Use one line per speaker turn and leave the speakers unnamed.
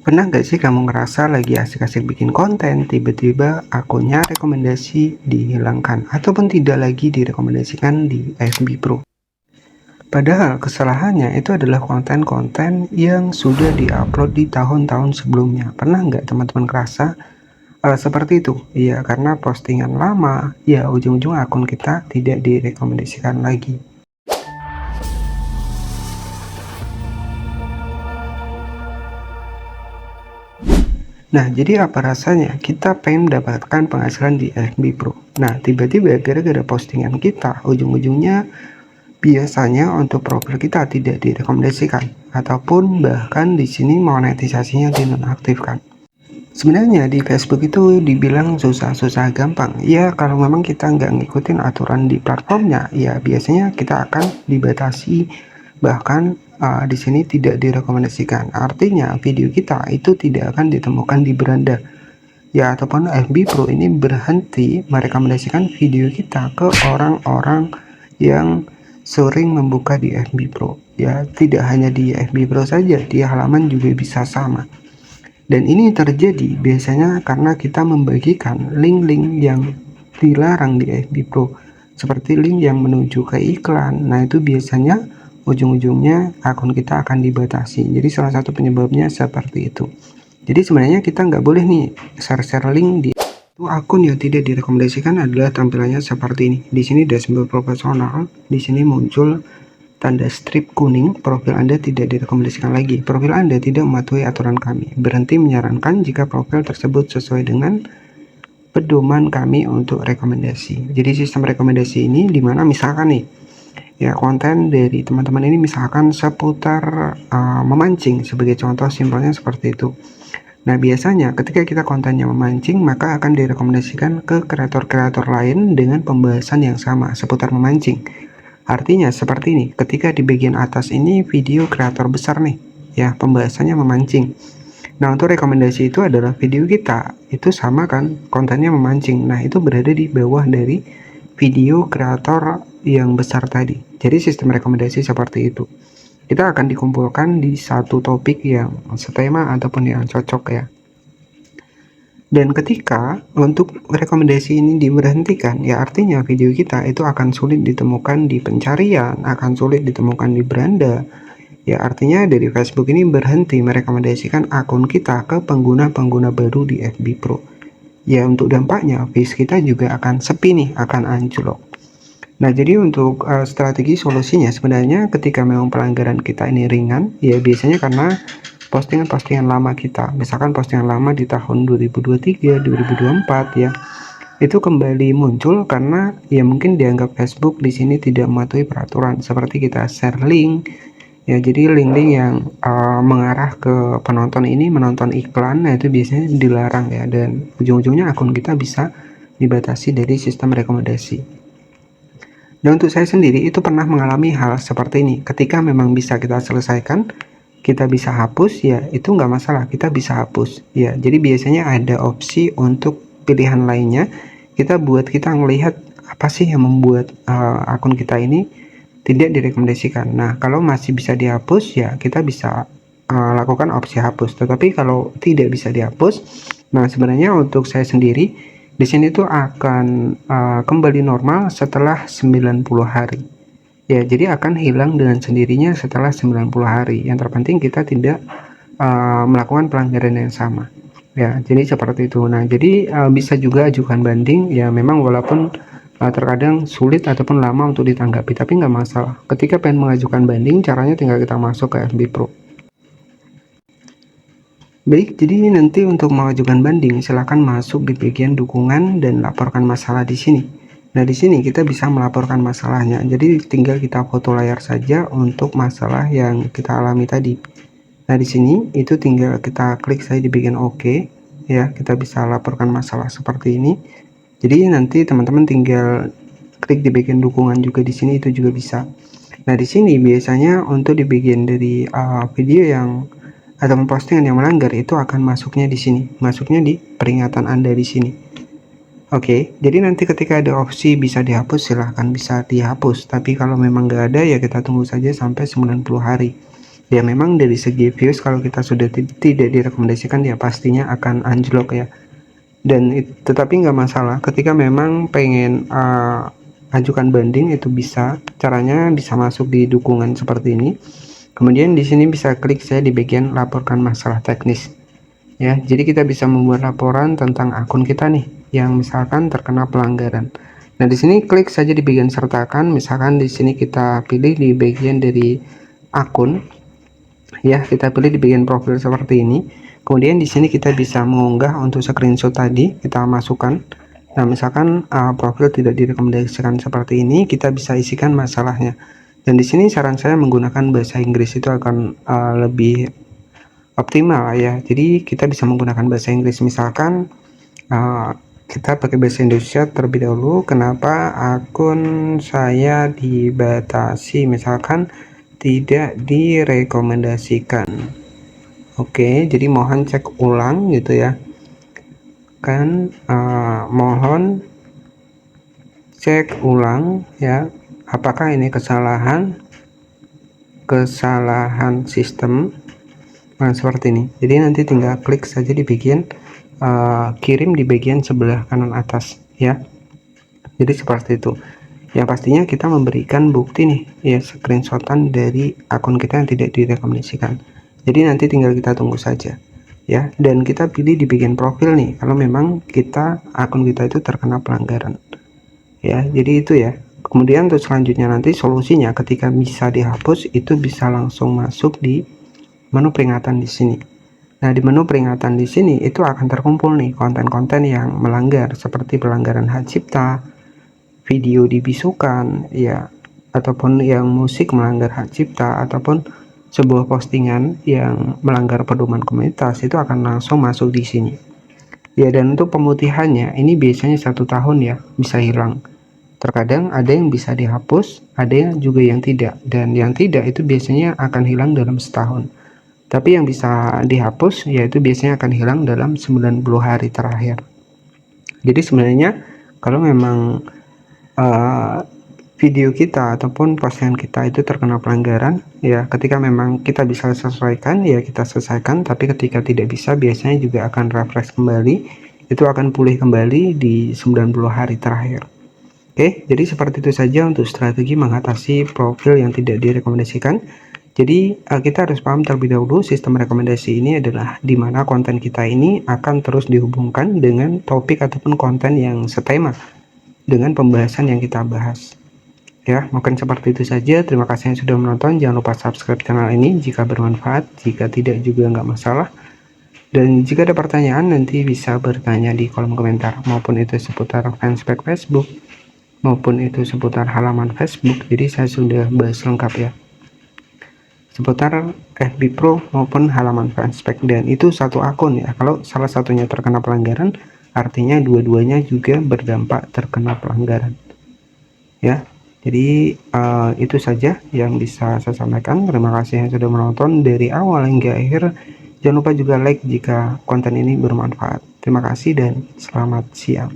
Pernah nggak sih kamu ngerasa lagi asik-asik bikin konten, tiba-tiba akunnya rekomendasi dihilangkan ataupun tidak lagi direkomendasikan di FB Pro? Padahal kesalahannya itu adalah konten-konten yang sudah diupload di tahun-tahun sebelumnya. Pernah nggak teman-teman ngerasa seperti itu? Iya, karena postingan lama, ya ujung-ujung akun kita tidak direkomendasikan lagi. Nah, jadi apa rasanya kita pengen mendapatkan penghasilan di FB Pro? Nah, tiba-tiba gara-gara postingan kita, ujung-ujungnya biasanya untuk profil kita tidak direkomendasikan ataupun bahkan di sini monetisasinya dinonaktifkan. Sebenarnya di Facebook itu dibilang susah-susah gampang. Ya, kalau memang kita nggak ngikutin aturan di platformnya, ya biasanya kita akan dibatasi, bahkan di sini tidak direkomendasikan. Artinya video kita itu tidak akan ditemukan di beranda. Ya, ataupun FB Pro ini berhenti merekomendasikan video kita ke orang-orang yang sering membuka di FB Pro. Ya, tidak hanya di FB Pro saja, di halaman juga bisa sama. Dan ini terjadi biasanya karena kita membagikan link-link yang dilarang di FB Pro, seperti link yang menuju ke iklan. Nah, itu biasanya ujung-ujungnya akun kita akan dibatasi. Jadi salah satu penyebabnya seperti itu. Jadi sebenarnya kita nggak boleh nih share-share link di itu. Akun yang tidak direkomendasikan adalah tampilannya seperti ini. Di sini dashboard profesional, di sini muncul tanda strip kuning, profil Anda tidak direkomendasikan lagi. Profil Anda tidak mematuhi aturan kami. Berhenti menyarankan jika profil tersebut sesuai dengan pedoman kami untuk rekomendasi. Jadi sistem rekomendasi ini dimana misalkan nih, ya konten dari teman-teman ini misalkan seputar memancing, sebagai contoh simpelnya seperti itu. Nah, biasanya ketika kita kontennya memancing, maka akan direkomendasikan ke kreator-kreator lain dengan pembahasan yang sama seputar memancing. Artinya seperti ini, ketika di bagian atas ini video kreator besar nih, ya pembahasannya memancing. Nah, untuk rekomendasi itu adalah video kita, itu sama kan, kontennya memancing. Nah, itu berada di bawah dari video kreator yang besar tadi. Jadi sistem rekomendasi seperti itu. Kita akan dikumpulkan di satu topik yang setema ataupun yang cocok ya. Dan ketika untuk rekomendasi ini diberhentikan, ya artinya video kita itu akan sulit ditemukan di pencarian, akan sulit ditemukan di beranda. Ya artinya dari Facebook ini berhenti merekomendasikan akun kita ke pengguna-pengguna baru di FB Pro. Ya untuk dampaknya, feed kita juga akan sepi nih, akan anjlok. Nah, jadi untuk strategi solusinya sebenarnya ketika memang pelanggaran kita ini ringan, ya biasanya karena postingan-postingan lama kita, misalkan postingan lama di tahun 2023, 2024 ya, itu kembali muncul karena ya mungkin dianggap Facebook di sini tidak mematuhi peraturan, seperti kita share link, ya jadi link-link yang mengarah ke penonton ini menonton iklan, nah itu biasanya dilarang ya, dan ujung-ujungnya akun kita bisa dibatasi dari sistem rekomendasi. Dan untuk saya sendiri itu pernah mengalami hal seperti ini. Ketika memang bisa kita selesaikan, kita bisa hapus, ya itu nggak masalah, kita bisa hapus. Ya, jadi biasanya ada opsi untuk pilihan lainnya. Kita ngelihat apa sih yang membuat akun kita ini tidak direkomendasikan. Nah, kalau masih bisa dihapus, ya kita bisa lakukan opsi hapus. Tetapi kalau tidak bisa dihapus, nah sebenarnya untuk saya sendiri di sini tuh akan kembali normal setelah 90 hari. Ya, jadi akan hilang dengan sendirinya setelah 90 hari. Yang terpenting kita tidak melakukan pelanggaran yang sama. Ya, jadi seperti itu. Nah, jadi bisa juga ajukan banding. Ya, memang walaupun terkadang sulit ataupun lama untuk ditanggapi, tapi nggak masalah. Ketika pengen mengajukan banding, caranya tinggal kita masuk ke FB Pro. Baik, jadi nanti untuk mengajukan banding, silakan masuk di bagian dukungan dan laporkan masalah di sini. Nah, di sini kita bisa melaporkan masalahnya. Jadi tinggal kita foto layar saja untuk masalah yang kita alami tadi. Nah, di sini itu tinggal kita klik saja di bagian OK, ya. Kita bisa laporkan masalah seperti ini. Jadi nanti teman-teman tinggal klik di bagian dukungan juga di sini, itu juga bisa. Nah, di sini biasanya untuk di bagian dari video yang atau postingan yang melanggar itu akan masuknya di sini, masuknya di peringatan Anda di sini. Oke, jadi nanti ketika ada opsi bisa dihapus, silahkan bisa dihapus. Tapi kalau memang nggak ada, ya kita tunggu saja sampai 90 hari. Ya memang dari segi views kalau kita sudah tidak direkomendasikan ya pastinya akan anjlok ya. Dan tetapi nggak masalah ketika memang pengen ajukan banding, itu bisa, caranya bisa masuk di dukungan seperti ini. Kemudian di sini bisa klik saya di bagian laporkan masalah teknis. Ya, jadi kita bisa membuat laporan tentang akun kita nih yang misalkan terkena pelanggaran. Nah, di sini klik saja di bagian sertakan, misalkan di sini kita pilih di bagian dari akun. Ya, kita pilih di bagian profil seperti ini. Kemudian di sini kita bisa mengunggah untuk screenshot tadi, kita masukkan. Nah, misalkan profil tidak direkomendasikan seperti ini, kita bisa isikan masalahnya. Dan di sini saran saya menggunakan bahasa Inggris itu akan lebih optimal ya. Jadi kita bisa menggunakan bahasa Inggris, misalkan kita pakai bahasa Indonesia terlebih dahulu. Kenapa akun saya dibatasi, misalkan tidak direkomendasikan. Oke, jadi mohon cek ulang gitu ya kan, mohon cek ulang ya apakah ini kesalahan sistem. Nah, seperti ini. Jadi nanti tinggal klik saja di bagian kirim di bagian sebelah kanan atas ya. Jadi seperti itu. Yang pastinya kita memberikan bukti nih ya, screenshotan dari akun kita yang tidak direkomendasikan. Jadi nanti tinggal kita tunggu saja ya, dan kita pilih di bagian profil nih kalau memang akun kita itu terkena pelanggaran ya. Jadi itu ya. Kemudian untuk selanjutnya nanti solusinya ketika bisa dihapus itu bisa langsung masuk di menu peringatan di sini. Nah, di menu peringatan di sini itu akan terkumpul nih konten-konten yang melanggar seperti pelanggaran hak cipta, video dibisukan ya, ataupun yang musik melanggar hak cipta, ataupun sebuah postingan yang melanggar pedoman komunitas, itu akan langsung masuk di sini ya. Dan untuk pemutihannya ini biasanya 1 tahun ya bisa hilang. Terkadang ada yang bisa dihapus, ada yang juga yang tidak, dan yang tidak itu biasanya akan hilang dalam setahun. Tapi yang bisa dihapus yaitu biasanya akan hilang dalam 90 hari terakhir. Jadi sebenarnya kalau memang video kita ataupun postingan kita itu terkena pelanggaran ya, ketika memang kita bisa selesaikan ya kita selesaikan, tapi ketika tidak bisa biasanya juga akan refresh kembali, itu akan pulih kembali di 90 hari terakhir. Oke, jadi seperti itu saja untuk strategi mengatasi profil yang tidak direkomendasikan. Jadi kita harus paham terlebih dahulu sistem rekomendasi ini adalah di mana konten kita ini akan terus dihubungkan dengan topik ataupun konten yang setema dengan pembahasan yang kita bahas. Ya, mungkin seperti itu saja. Terima kasih yang sudah menonton. Jangan lupa subscribe channel ini jika bermanfaat. Jika tidak juga nggak masalah. Dan jika ada pertanyaan nanti bisa bertanya di kolom komentar, maupun itu seputar fanspage Facebook, maupun itu seputar halaman Facebook. Jadi saya sudah bahas lengkap ya seputar FB Pro maupun halaman fanspage, dan itu satu akun ya. Kalau salah satunya terkena pelanggaran, artinya dua-duanya juga berdampak terkena pelanggaran ya. Jadi itu saja yang bisa saya sampaikan. Terima kasih yang sudah menonton dari awal hingga akhir. Jangan lupa juga like jika konten ini bermanfaat. Terima kasih dan selamat siang.